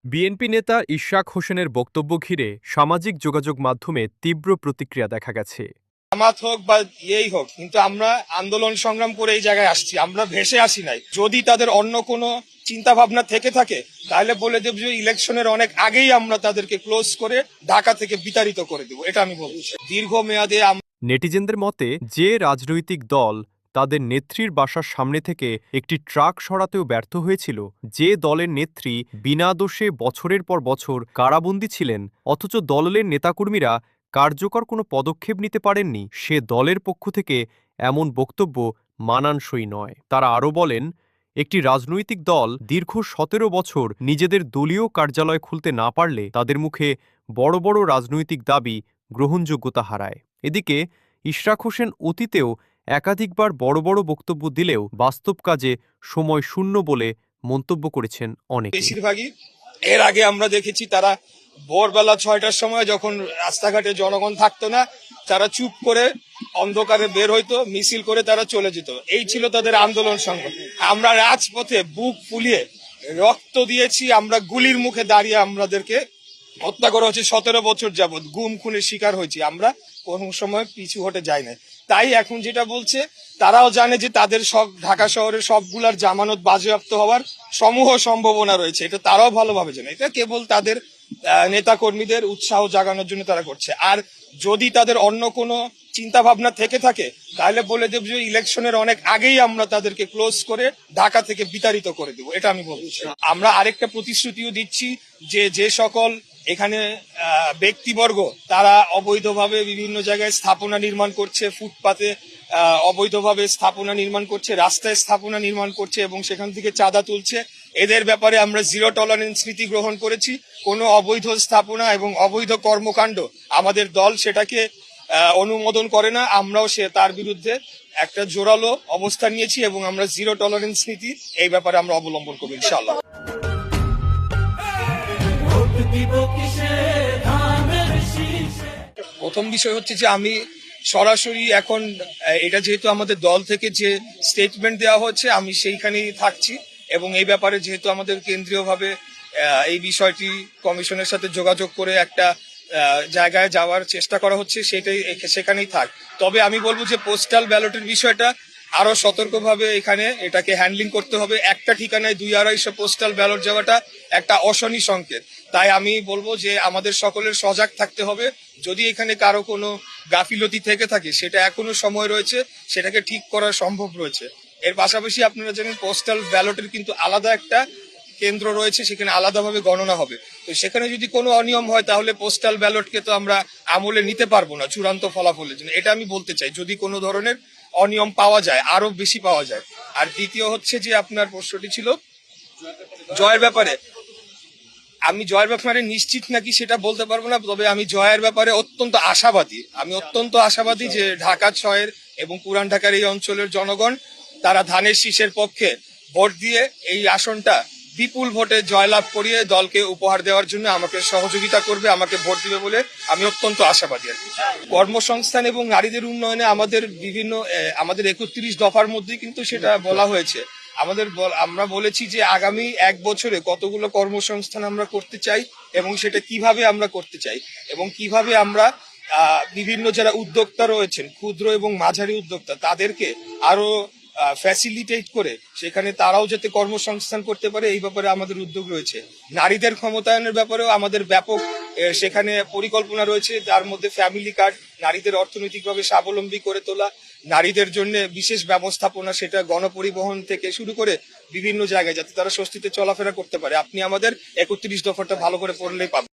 BNP নেতা ইশরাক হোসেনের বক্তব্য ঘিরে সামাজিক যোগাযোগ মাধ্যমে তীব্র প্রতিক্রিয়া দেখা গেছে। জামাত হোক বা ইয়েই হোক, কিন্তু আমরা আন্দোলন সংগ্রাম করে এই জায়গায় আসছি, আমরা ভেসে আসি নাই। যদি তাদের অন্য কোনো চিন্তা ভাবনা থেকে থাকে তাহলে বলে দেব যে ইলেকশনের অনেক আগেই আমরা তাদেরকে ক্লোজ করে ঢাকা থেকে বিতাড়িত করে দেব, এটা আমি বলছি। দীর্ঘমেয়াদে নেটিজেনদের মতে, যে রাজনৈতিক দল তাদের নেত্রীর বাসার সামনে থেকে একটি ট্রাক সরাতেও ব্যর্থ হয়েছিল, যে দলের নেত্রী বিনা দোষে বছরের পর বছর কারাবন্দী ছিলেন, অথচ দলের নেতাকর্মীরা কার্যকর কোনো পদক্ষেপ নিতে পারেননি, সে দলের পক্ষ থেকে এমন বক্তব্য মানানসই নয়। তারা আরও বলেন, একটি রাজনৈতিক দল দীর্ঘ ১৭ বছর নিজেদের দলীয় কার্যালয় খুলতে না পারলে তাদের মুখে বড় বড় রাজনৈতিক দাবি গ্রহণযোগ্যতা হারায়। এদিকে ইশরাক হোসেন অতীতেও একাধিকবার বড় বড় বক্তব্য দিলেও বাস্তব কাজে সময় শূন্য বলে মন্তব্য করেছেন অনেকে। বেশিরভাগই এর আগে আমরা দেখেছি তারা ভোরবেলা ৬টার সময় যখন রাস্তাঘাটে জনগণ থাকতো না, তারা চুপ করে অন্ধকারে বের হইতো, মিছিল করে তারা চলে যেত। এই ছিল তাদের আন্দোলন সংগ্রাম। আমরা রাজপথে বুক ফুলিয়ে রক্ত দিয়েছি, আমরা গুলির মুখে দাঁড়িয়ে আমাদেরকে হত্যা করা হচ্ছে ১৭ বছর যাবৎ, গুম খুনের শিকার হয়েছি, আমরা কোন সময় পিছু হটে যাই না। তাই এখন যেটা বলছে, তারাও জানে যে তাদের সব ঢাকা শহরের সবগুলার জামানত বাজেয়াপ্ত হওয়ার সমূহ সম্ভাবনা রয়েছে, এটা তারাও ভালোভাবে জানে। এটা কেবল তাদের নেতা কর্মীদের উৎসাহ জাগানোর জন্য তারা করছে। আর যদি তাদের অন্য কোনো চিন্তা ভাবনা থেকে থাকে তাহলে বলে দেব যে ইলেকশনের অনেক আগেই আমরা তাদেরকে ক্লোজ করে ঢাকা থেকে বিতাড়িত করে দেব, এটা আমি বলছি। আমরা আরেকটা প্রতিশ্রুতিও দিচ্ছি যে যে সকল এখানে ব্যক্তিবর্গ তারা অবৈধভাবে বিভিন্ন জায়গায় স্থাপনা নির্মাণ করছে, ফুটপাতে অবৈধভাবে স্থাপনা নির্মাণ করছে, রাস্তায় স্থাপনা নির্মাণ করছে এবং সেখান থেকে চাঁদা তুলছে, এদের ব্যাপারে আমরা জিরো টলারেন্স নীতি গ্রহণ করেছি। কোনো অবৈধ স্থাপনা এবং অবৈধ কর্মকাণ্ড আমাদের দল সেটাকে অনুমোদন করে না। আমরাও তার বিরুদ্ধে একটা জোরালো অবস্থান নিয়েছি এবং আমরা জিরো টলারেন্স নীতি এই ব্যাপারে আমরা অবলম্বন করবো ইনশাআল্লাহ। প্রথম বিষয় হচ্ছে যে আমি সরাসরি এখন এটা যেহেতু আমাদের দল থেকে যে স্টেটমেন্ট দেওয়া হচ্ছে আমি সেইখানেই থাকছি এবং এই ব্যাপারে যেহেতু আমাদের কেন্দ্রীয়ভাবে এই বিষয়টি কমিশনের সাথে যোগাযোগ করে একটা জায়গায় যাওয়ার চেষ্টা করা হচ্ছে, সেখানেই থাক। তবে আমি বলবো যে পোস্টাল ব্যালটের বিষয়টা আরো সতর্কভাবে এখানে এটাকে হ্যান্ডলিং করতে হবে। একটা ঠিকানায় ২-২৫০ পোস্টাল ব্যালট যাওয়াটা একটা অশনি সংকেত। তাই আমি বলবো যে আমাদের সকলের সজাগ থাকতে হবে। যদি এখানে কারো কোনো গাফিলতি থেকে থাকে সেটা এখনো সময় রয়েছে, সেটাকে ঠিক করা সম্ভব রয়েছে। এর পাশাপাশি আপনারা জানেন পোস্টাল ব্যালটের কিন্তু আলাদা একটা কেন্দ্র রয়েছে, সেখানে আলাদাভাবে গণনা হবে। তো সেখানে যদি কোনো অনিয়ম হয় তাহলে পোস্টাল ব্যালটকে তো আমরা আমলে নিতে পারবো না চূড়ান্ত ফলাফলের জন্য, এটা আমি বলতে চাই। যদি কোনো ধরনের অনিয়ম পাওয়া যায়, আরো বেশি পাওয়া যায়। আর দ্বিতীয় হচ্ছে যে আপনার প্রশ্নটি ছিল জয়ের ব্যাপারে। আমি জয়ের ব্যাপারে নিশ্চিত নাকি সেটা বলতে পারবো না, তবে আমি জয়ের ব্যাপারে অত্যন্ত আশাবাদী। আমি অত্যন্ত আশাবাদী যে ঢাকা ৬-এর এবং পুরান ঢাকার এই অঞ্চলের জনগণ তারা ধানের শীষের পক্ষে ভোট দিয়ে এই আসনটা বিপুল ভোটে জয়লাভ করিয়ে দলকে উপহার দেওয়ার জন্য আমাকে সহযোগিতা করবে, আমাকে ভোট দিবে বলে আমি অত্যন্ত আশাবাদী। আর কি কর্মসংস্থান এবং নারীদের উন্নয়নে আমাদের আমাদের ৩১ দফার মধ্যে কিন্তু সেটা বলা হয়েছে। আমরা বলেছি যে আগামী ১ বছরে কতগুলো কর্মসংস্থান আমরা করতে চাই এবং সেটা কিভাবে আমরা করতে চাই এবং কিভাবে আমরা বিভিন্ন যারা উদ্যোক্তা রয়েছেন, ক্ষুদ্র এবং মাঝারি উদ্যোক্তা, তাদেরকে আরো ফ্যাসিলিটেট করে সেখানে তারাও যাতে কর্মসংস্থান করতে পারে এই ব্যাপারে আমাদের উদ্যোগ রয়েছে। নারীদের ক্ষমতায়নের ব্যাপারেও আমাদের ব্যাপক সেখানে পরিকল্পনা রয়েছে, যার মধ্যে ফ্যামিলি কার্ড, নারীদের অর্থনৈতিকভাবে স্বাবলম্বী করে তোলা, নারীদের জন্য বিশেষ ব্যবস্থাপনা, সেটা গণপরিবহন থেকে শুরু করে বিভিন্ন জায়গায় যাতে তারা স্বস্তিতে চলাফেরা করতে পারে। আপনি আমাদের ৩১ দফাটা ভালো করে পড়লেই পাবেন।